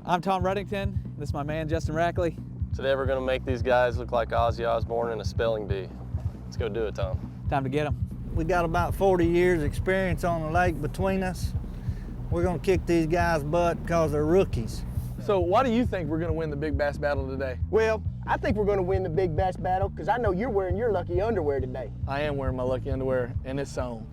I'm Tom Reddington. This is my man, Justin Rackley. Today we're going to make these guys look like Ozzy Osbourne in a spelling bee. Let's go do it, Tom. Time to get them. We got about 40 years experience on the lake between us. We're going to kick these guys' butt because they're rookies. So why do you think we're going to win the big bass battle today? Well, I think we're going to win the big bass battle because I know you're wearing your lucky underwear today. I am wearing my lucky underwear, and it's on.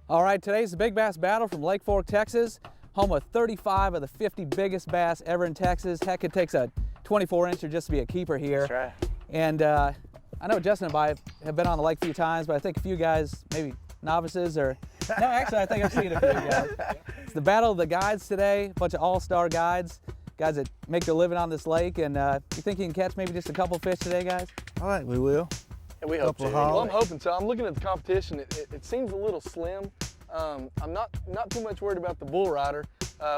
All right, today's the Big Bass Battle from Lake Fork, Texas, home of 35 of the 50 biggest bass ever in Texas. Heck, it takes a 24-incher just to be a keeper here. That's right. And I know Justin and I have been on the lake a few times, but I think a few guys, maybe novices or, no, actually I think I've seen a few guys. It's the battle of the guides today, a bunch of all-star guides, guys that make their living on this lake. And you think you can catch maybe just a couple fish today, guys? All right, we will. And we hope to. Well, I'm hoping so. I'm looking at the competition. It seems a little slim. I'm not too much worried about the bull rider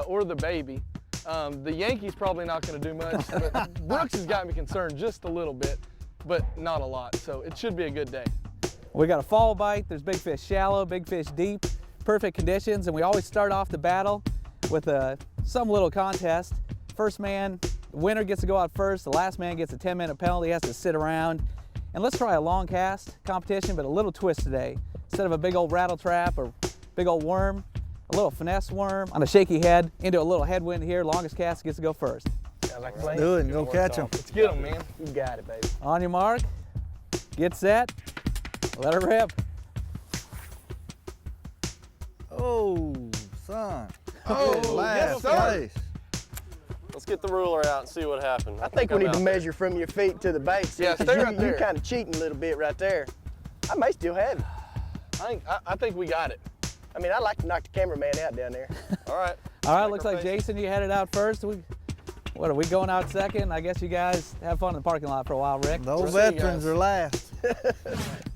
or the baby. The Yankees probably not going to do much. But Brooks has got me concerned just a little bit, but not a lot. So it should be a good day. We got a fall bite. There's big fish shallow, big fish deep, perfect conditions, and we always start off the battle with some little contest. First man, the winner gets to go out first. The last man gets a 10-minute penalty, has to sit around. And let's try a long cast competition, but a little twist today. Instead of a big old rattle trap or big old worm, a little finesse worm on a shaky head into a little headwind here. Longest cast gets to go first. Sounds like a plan. Do it and go catch them. Let's get them, man. You got it, baby. On your mark, get set, let her rip. Oh, son. Oh, last yes, sir. place. Let's get the ruler out and see what happened. I think we need to measure from your feet to the bait. Yeah, stay right there. You're kind of cheating a little bit right there. I may still have it. I think we got it. I mean, I'd like to knock the cameraman out down there. All right. All right, looks like Jason, you headed out first. What are we going out second? I guess you guys have fun in the parking lot for a while, Rick. Those See you veterans guys. are last.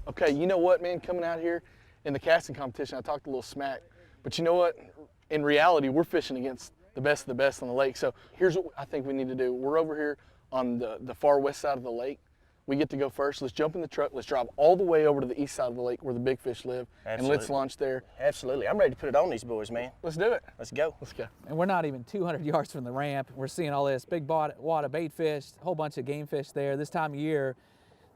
Okay, you know what, man? Coming out here in the casting competition, I talked a little smack. But you know what? In reality, we're fishing against the best of the best on the lake. So here's what I think we need to do. We're over here on the far west side of the lake. We get to go first. Let's jump in the truck. Let's drive all the way over to the east side of the lake where the big fish live. And let's launch there. Absolutely. I'm ready to put it on these boys, man. Let's do it. Let's go. Let's go. And we're not even 200 yards from the ramp. We're seeing all this big wad of bait fish, a whole bunch of game fish there. This time of year,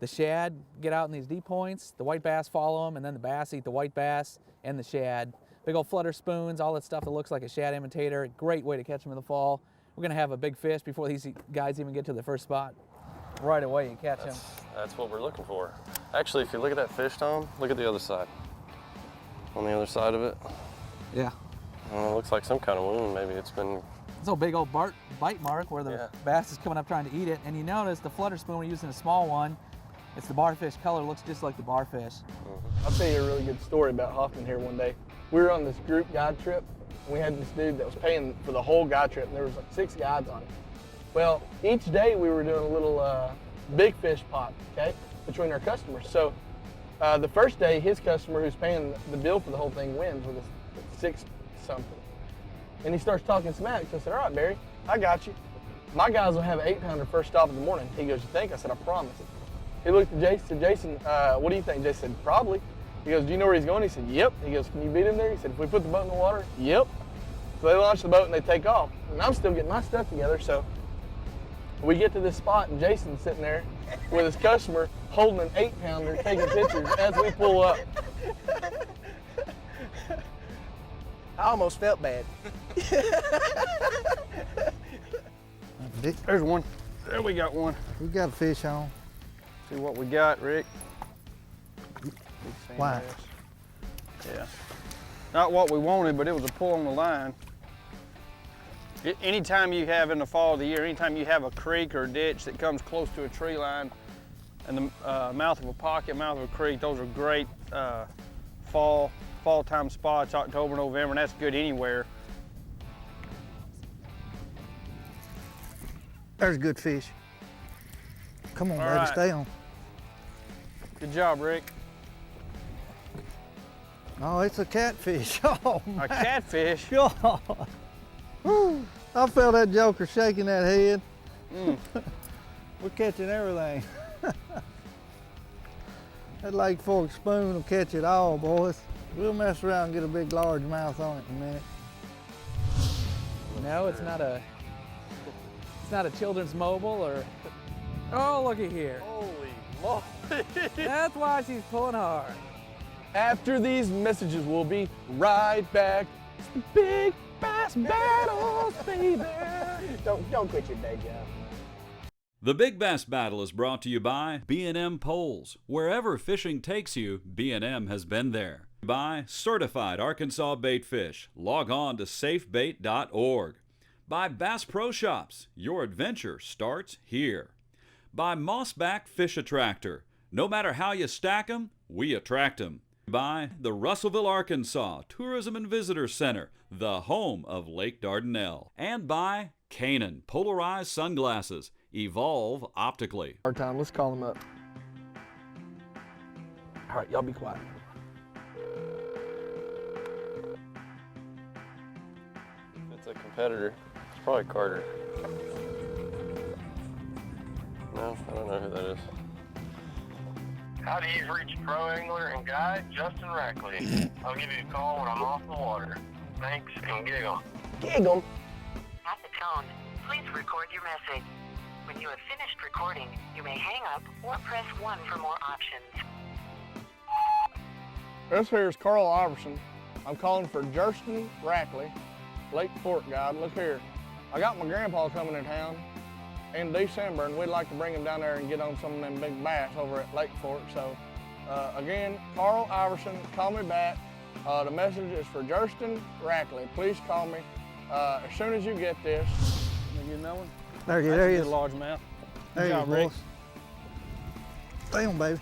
the shad get out in these deep points, the white bass follow them, and then the bass eat the white bass and the shad. Big old flutter spoons, all that stuff that looks like a shad imitator. Great way to catch them in the fall. We're gonna have a big fish before these guys even get to the first spot. Right away, you catch them. That's what we're looking for. Actually, if you look at that fish, Tom, look at the other side. On the other side of it, Yeah. it looks like some kind of wound. Maybe it's been. It's a big old bite mark where the bass is coming up trying to eat it. And you notice the flutter spoon we're using a small one. It's the barfish color, looks just like the barfish. I'll tell you a really good story about Hoffman here one day. We were on this group guide trip, and we had this dude that was paying for the whole guide trip, and there was like 6 guides on it. Well, each day we were doing a little big fish pot, okay, between our customers. So the first day, his customer who's paying the bill for the whole thing wins with a 6 something. And he starts talking smack. So I said, all right, Barry, I got you. My guys will have an 8-pounder first stop in the morning. He goes, you think? I said, I promise. He looked at Jason, said, Jason, what do you think? Jason said, probably. He goes, do you know where he's going? He said, yep. He goes, can you beat him there? He said, if we put the boat in the water? Yep. So they launch the boat and they take off. And I'm still getting my stuff together. So we get to this spot and Jason's sitting there with his customer holding an 8-pounder, taking pictures as we pull up. I almost felt bad. There's one. There we got one. We got a fish on. See what we got, Rick. Why? Yeah. Not what we wanted, but it was a pull on the line. Anytime you have in the fall of the year, anytime you have a creek or a ditch that comes close to a tree line and the mouth of a pocket, mouth of a creek, those are great fall time spots, October, November, and that's good anywhere. There's a good fish. Come on, All baby, right. stay on. Good job, Rick. Oh, it's a catfish. Oh, man. A catfish? God. Whew. I felt that joker shaking that head. We're catching everything. That Lake Fork spoon will catch it all, boys. We'll mess around and get a big largemouth on it in a minute. No, it's not a children's mobile or, oh, looky here. Holy moly. That's why she's pulling hard. After these messages, we'll be right back. It's the Big Bass Battles, baby. Don't quit your day job. The Big Bass Battle is brought to you by B&M Poles. Wherever fishing takes you, B&M has been there. By Certified Arkansas Bait Fish. Log on to safebait.org. By Bass Pro Shops. Your adventure starts here. By Mossback Fish Attractor. No matter how you stack 'em, we attract 'em. By the Russellville, Arkansas Tourism and Visitor Center, the home of Lake Dardanelle. And by Kanan Polarized Sunglasses. Evolve optically. Hard time, let's call him up. All right, y'all be quiet. If it's a competitor, it's probably Carter. No, I don't know who that is. Howdy, you've reached pro angler and guide Justin Rackley. I'll give you a call when I'm off the water. Thanks and gig 'em. Gig 'em. At the tone, please record your message. When you have finished recording, you may hang up or press 1 for more options. This here is Carl Iverson. I'm calling for Justin Rackley, Lake Fork guide. Look here, I got my grandpa coming to town in December, and we'd like to bring him down there and get on some of them big bass over at Lake Fork. So, again, Carl Iverson, call me back. The message is for Justin Rackley. Please call me as soon as you get this. Let me get another one. There he That's a is. good largemouth. There Good you job, go, Rick. boys. Stay on, baby.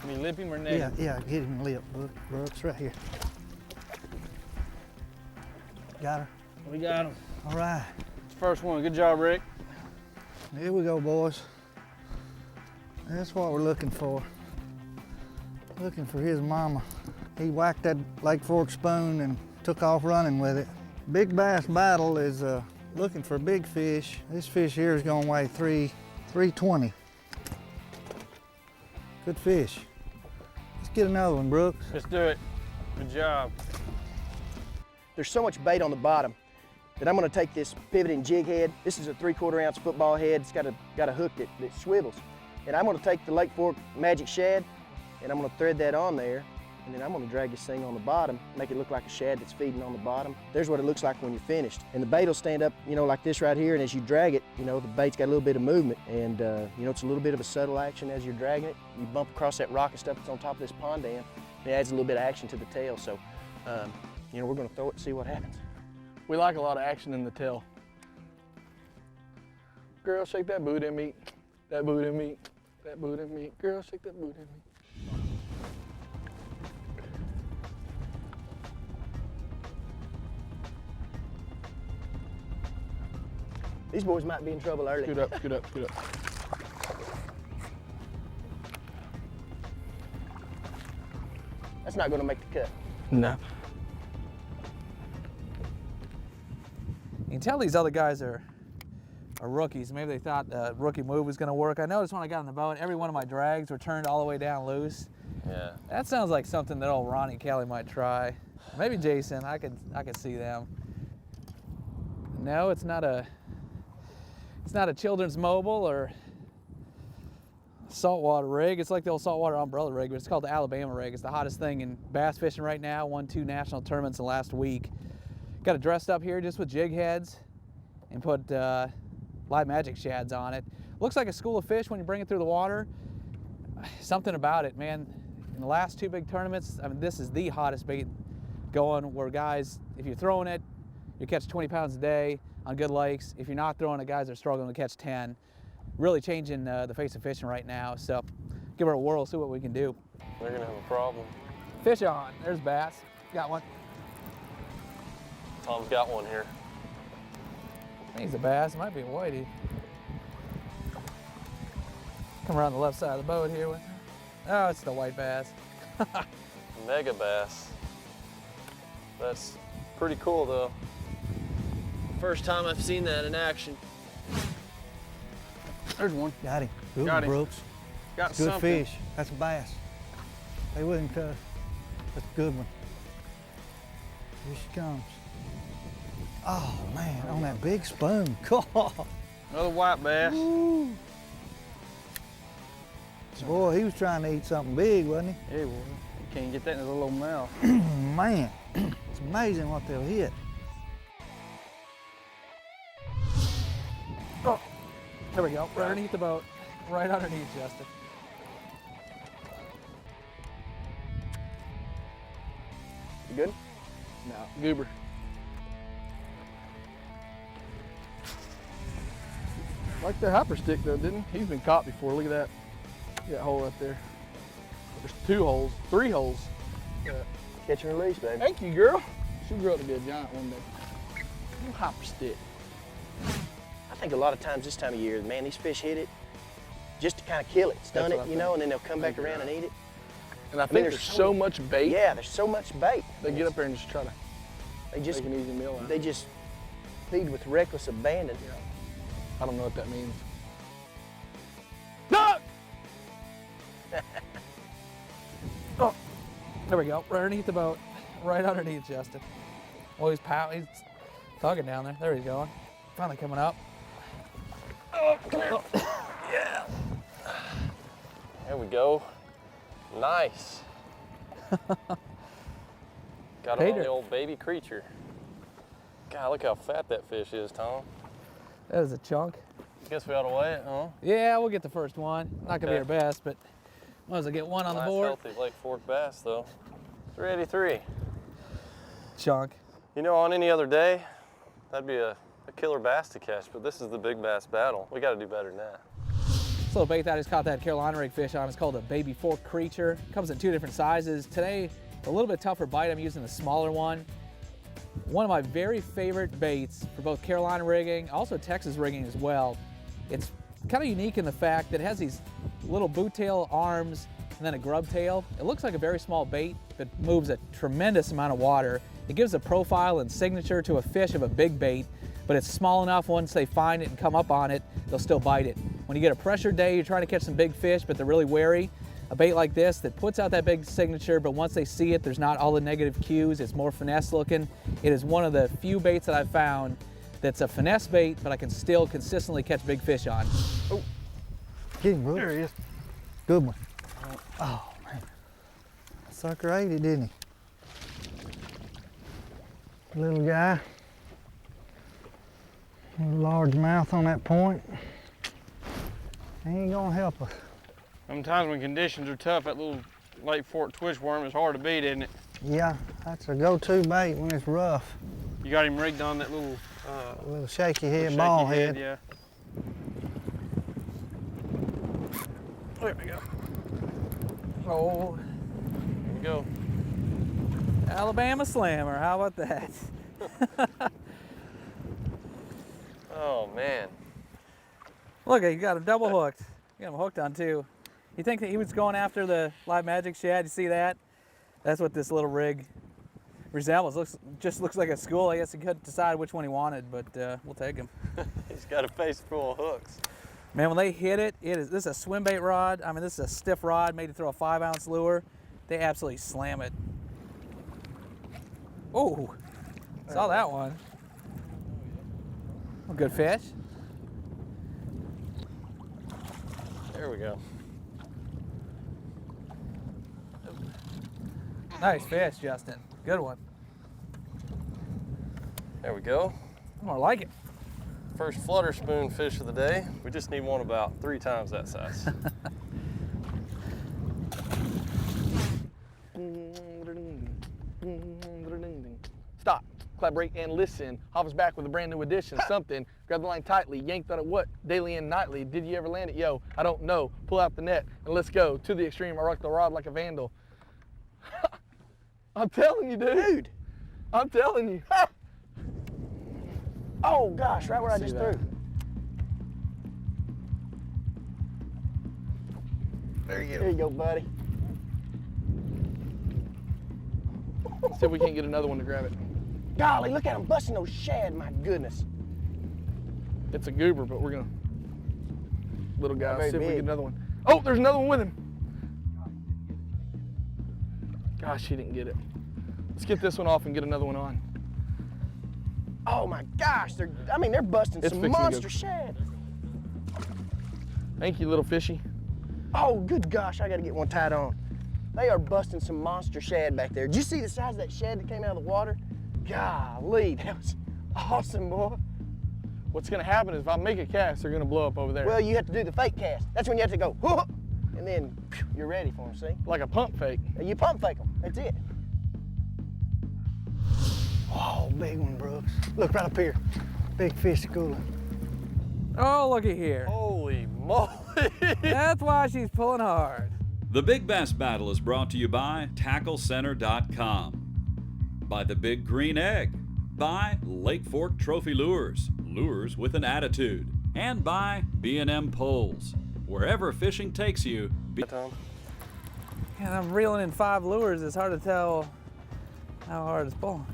Can you lip him or neck Yeah, him? yeah, get him lip, Brooks, right here. Got her. We got him. All right. It's the first one. Good job, Rick. Here we go, boys. That's what we're looking for. Looking for his mama. He whacked that Lake Fork spoon and took off running with it. Big Bass Battle is looking for big fish. This fish here is gonna weigh 320. Good fish. Let's get another one, Brooks. Let's do it. Good job. There's so much bait on the bottom that I'm gonna take this pivoting jig head. This is a 3/4 ounce football head. It's got a hook that swivels. And I'm gonna take the Lake Fork Magic Shad and I'm gonna thread that on there. And then I'm gonna drag this thing on the bottom, make it look like a shad that's feeding on the bottom. There's what it looks like when you're finished. And the bait will stand up, you know, like this right here. And as you drag it, you know, the bait's got a little bit of movement. And, you know, it's a little bit of a subtle action as you're dragging it. You bump across that rock and stuff that's on top of this pond dam. It adds a little bit of action to the tail. So, you know, we're gonna throw it and see what happens. We like a lot of action in the tail. Girl, shake that booty meat. That booty meat. That booty meat. Girl, shake that booty meat. These boys might be in trouble early. Scoot up, scoot up, scoot up. That's not gonna make the cut. No. You can tell these other guys are rookies. Maybe they thought the rookie move was going to work. I noticed when I got on the boat, every one of my drags were turned all the way down loose. Yeah. That sounds like something that old Ronnie Kelly might try. Maybe Jason. I could see them. No, it's not a children's mobile or saltwater rig. It's like the old saltwater umbrella rig, but it's called the Alabama rig. It's the hottest thing in bass fishing right now. Won 2 national tournaments in the last week. Got it dressed up here just with jig heads and put live magic shads on it. Looks like a school of fish when you bring it through the water. Something about it, man. In the last 2 big tournaments, I mean, this is the hottest bait going, where guys, if you're throwing it, you catch 20 pounds a day on good lakes. If you're not throwing it, guys are struggling to catch 10. Really changing the face of fishing right now. So give it a whirl, see what we can do. They're gonna have a problem. Fish on, there's bass. Got one. Tom's got one here. I think he's a bass, it might be a whitey. Come around the left side of the boat here. Oh, it's the white bass. Mega bass. That's pretty cool though. First time I've seen that in action. There's one. Got him. Good Got one, him. Brooks. Got Good something. fish. That's a bass. Stay with him, cuz. That's a good one. Here she comes. Oh man, on that big spoon. God. Another white bass. Woo. Boy, he was trying to eat something big, wasn't Yeah, well, you can't get that in his little mouth. he? Man, it's amazing what they'll hit. Oh, there we go. Right underneath the boat. Right underneath, Justin. You good? No, goober. Like the hopper stick though, didn't he? He's been caught before. Look at that. Look at that hole right there. There's 2 holes, 3 holes. Catch and release, baby. Thank you, girl. She'll grow up to be a giant one day. Little hopper stick. I think a lot of times this time of year, man, these fish hit it just to kind of kill it, stun That's it, what I you know, think. and then they'll come back around and eat it. And I think there's so much bait. Yeah, there's so much bait. They get up there and just try to They just make an easy meal out of they it. just feed with reckless abandon. I don't know what that means. Oh, there we go. Right underneath the boat. Right underneath, Justin. Oh, he's tugging down there. There he's going. Finally coming up. Oh, come here. Yeah. There we go. Nice. Got him on Tater. the old baby creature. God, look how fat that fish is, Tom. That is a chunk. Guess we ought to weigh it, huh? Yeah, we'll get the first one. Not gonna be Okay. our best, but might as well get one on the Nice, board. healthy Lake Fork bass, though. 383. Chunk. You know, on any other day, that'd be a killer bass to catch, but this is the big bass battle. We got to do better than that. This little bait that I just caught that Carolina rig fish on is called a baby fork creature. Comes in 2 different sizes. Today, a little bit tougher bite. I'm using the smaller one. One of my very favorite baits for both Carolina rigging, also Texas rigging as well. It's kind of unique in the fact that it has these little boot tail arms and then a grub tail. It looks like a very small bait, but moves a tremendous amount of water. It gives a profile and signature to a fish of a big bait, but it's small enough once they find it and come up on it, they'll still bite it. When you get a pressure day, you're trying to catch some big fish, but they're really wary. A bait like this that puts out that big signature, but once they see it, there's not all the negative cues. It's more finesse looking. It is one of the few baits that I've found that's a finesse bait, but I can still consistently catch big fish on. Oh, get him, Brooks. There he is. Good one. Oh man, that sucker ate it, didn't he? Little guy. Large mouth on that point. He ain't gonna help us. Sometimes when conditions are tough, that little Lake Fork twitch worm is hard to beat, isn't it? Yeah, that's a go-to bait when it's rough. You got him rigged on that little A little shaky head, shaky ball head. Yeah. There we go. Oh, Here we go. Alabama Slammer, how about that? Oh, man. Look, you got him double hooked. You got him hooked on 2. You think that he was going after the live magic shad? You see that? That's what this little rig resembles. Just looks like a school. I guess he couldn't decide which one he wanted, but we'll take him. He's got a face full of hooks. Man, when they hit it, this is a swim bait rod. I mean, this is a stiff rod made to throw a 5-ounce lure. They absolutely slam it. Oh, saw that one. A good fish. There we go. Nice fish, Justin. Good one. There we go. More like it. First flutter spoon fish of the day. We just need one about 3 times that size. Stop, collaborate, and listen. Hoffa's back with a brand new edition. Something. Grab the line tightly. Yanked on it what? Daily and nightly. Did you ever land it? Yo, I don't know. Pull out the net and let's go to the extreme. I rock the rod like a vandal. I'm telling you, dude. I'm telling you. Oh gosh, right where I See just that? threw. There you go, buddy. See if we can't get another one to grab it. Golly, look at him busting those shad, my goodness. It's a goober, but we're gonna, little guy, very see if we big. get another one. Oh, there's another one with him. Gosh, he didn't get it. Let's get this one off and get another one on. Oh my gosh, they're busting It's some fixing to go. monster shad. Thank you, little fishy. Oh, good gosh, I gotta get one tied on. They are busting some monster shad back there. Did you see the size of that shad that came out of the water? Golly, that was awesome, boy. What's gonna happen is if I make a cast, they're gonna blow up over there. Well, you have to do the fake cast. That's when you have to go, whoop, and then phew, you're ready for them, see? like a pump fake. You pump fake them, that's it. Oh, big one, Brooks. Look right up here. Big fish schooling. Oh, looky here. Holy moly. That's why she's pulling hard. The Big Bass Battle is brought to you by TackleCenter.com, by the Big Green Egg, by Lake Fork Trophy Lures, lures with an attitude, and by B&M Poles. Wherever fishing takes you, Tom. And I'm reeling in 5 lures. It's hard to tell how hard it's pulling.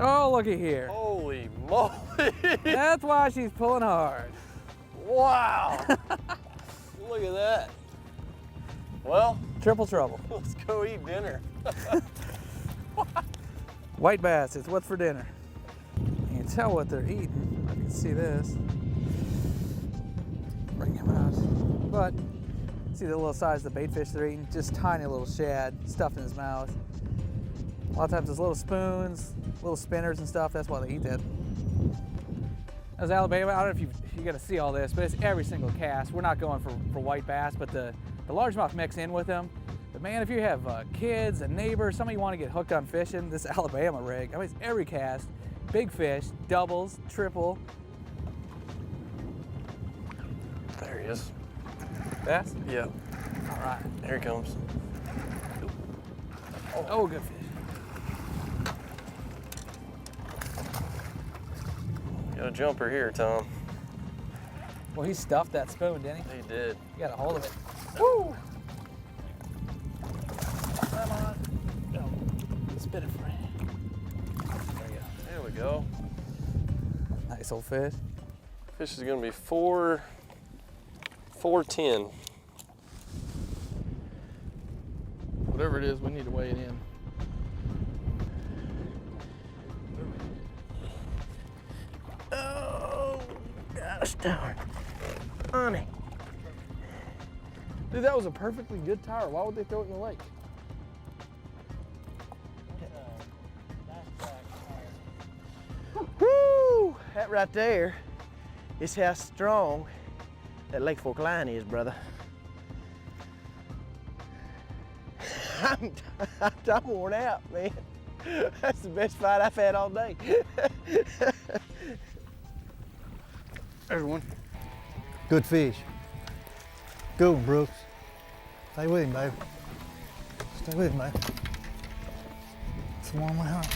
Oh, looky here. Holy moly. That's why she's pulling hard. Wow. Look at that. Well, Triple trouble. let's go eat dinner. White bass, it's what's for dinner. You can tell what they're eating. I can see this. Bring him out. But, see the little size of the bait fish they're eating? Just tiny little shad stuffed in his mouth. A lot of times it's little spoons, little spinners and stuff. That's why they eat that. That was Alabama. I don't know if you got to see all this, but it's every single cast. We're not going for white bass, but the largemouth mix in with them. But man, if you have kids, a neighbor, somebody you want to get hooked on fishing, this Alabama rig, I mean, it's every cast. Big fish, doubles, triple. There he is. Bass? Yep. All right. Here he comes. Oh, good fish. Got a jumper here, Tom. Well, he stuffed that spoon, didn't he? He did. You got a hold of it. Woo! Come on. No. Spin it for you. There you go. There we go. Nice old fish. Fish is gonna be 410. Whatever it is, we need to weigh it in. Oh, gosh darn. Honey. Dude, that was a perfectly good tire. Why would they throw it in the lake? Woo! That right there is how strong that Lake Fork line is, brother. I'm worn out, man. That's the best fight I've had all day. There's one. Good fish. Good one, Brooks. Stay with him, baby. Stay with him, baby. It's the one we hunt.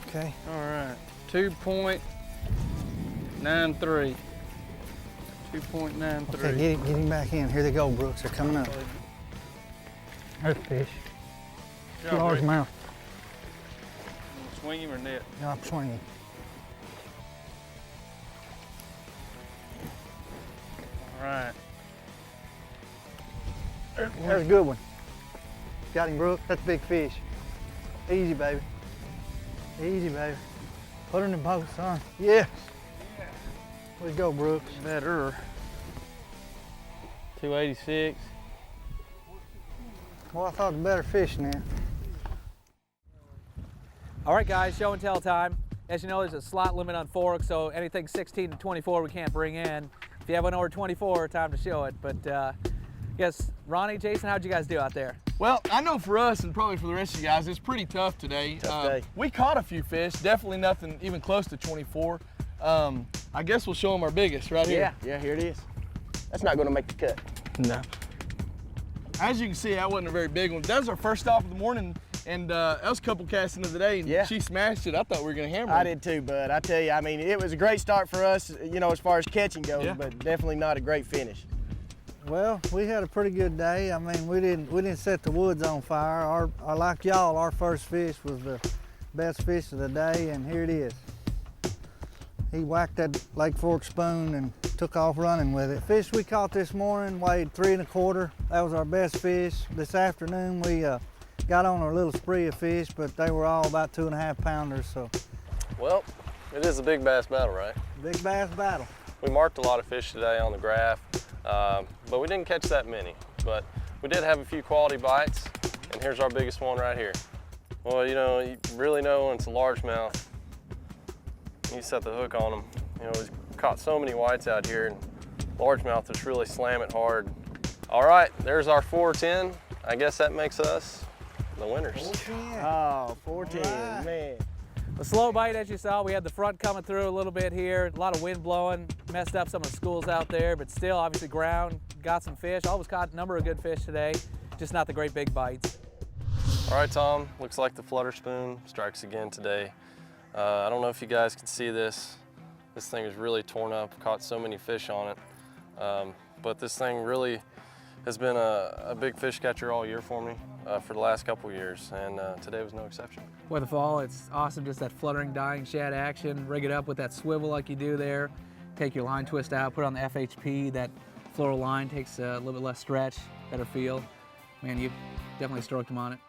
Okay. All right, 2.93. 2.93. Okay, get him back in. Here they go, Brooks. They're coming up. There's a fish. Good job, Large Rick. mouth. Swing him or net. Yeah, I'm swinging. All right. There's a good one. Got him, Brooks. That's a big fish. Easy, baby. Easy, baby. Put her in the boat, son. Yes. Let's go, Brooks. Better. 286. Well, I thought the better fish than that. All right, guys, show and tell time. As you know, there's a slot limit on fork, so anything 16 to 24 we can't bring in. If you have one over 24, time to show it. But yes, Ronnie, Jason, how'd you guys do out there? Well, I know for us and probably for the rest of you guys, it's pretty tough today. Tough day. We caught a few fish, definitely nothing even close to 24. I guess we'll show them our biggest right here. Yeah, here it is. That's not gonna make the cut. No. As you can see, that wasn't a very big one. That was our first stop of the morning, And that was a couple casts into the day, and Yeah. she smashed it. I thought we were gonna hammer I it. did too, bud. I tell you, I mean, it was a great start for us, you know, as far as catching goes, Yeah. but definitely not a great finish. Well, we had a pretty good day. I mean, we didn't set the woods on fire. Like y'all, our first fish was the best fish of the day, and here it is. He whacked that Lake Fork spoon and took off running with it. Fish we caught this morning weighed 3 1/4. That was our best fish. This afternoon we got on a little spree of fish, but they were all about 2.5 pounders. So Well, it is a big bass battle, right? big bass battle. We marked a lot of fish today on the graph, but we didn't catch that many. But we did have a few quality bites, and here's our biggest one right here. Well, you know, you really know when it's a largemouth. You set the hook on them. You know, we've caught so many whites out here, and largemouth just really slam it hard. All right, there's our 410. I guess that makes us the winners. Oh, 410, All right. man. A slow bite, as you saw. We had the front coming through a little bit here. A lot of wind blowing, messed up some of the schools out there, but still, obviously, ground, got some fish. Always caught a number of good fish today, just not the great big bites. All right, Tom, looks like the flutter spoon strikes again today. I don't know if you guys can see this. This thing is really torn up, caught so many fish on it. But this thing really has been a big fish catcher all year for me for the last couple years, and today was no exception. With the fall, it's awesome, just that fluttering, dying shad action. Rig it up with that swivel like you do there. Take your line twist out, put it on the FHP. That floral line takes a little bit less stretch, better feel. Man, you definitely stroked them on it.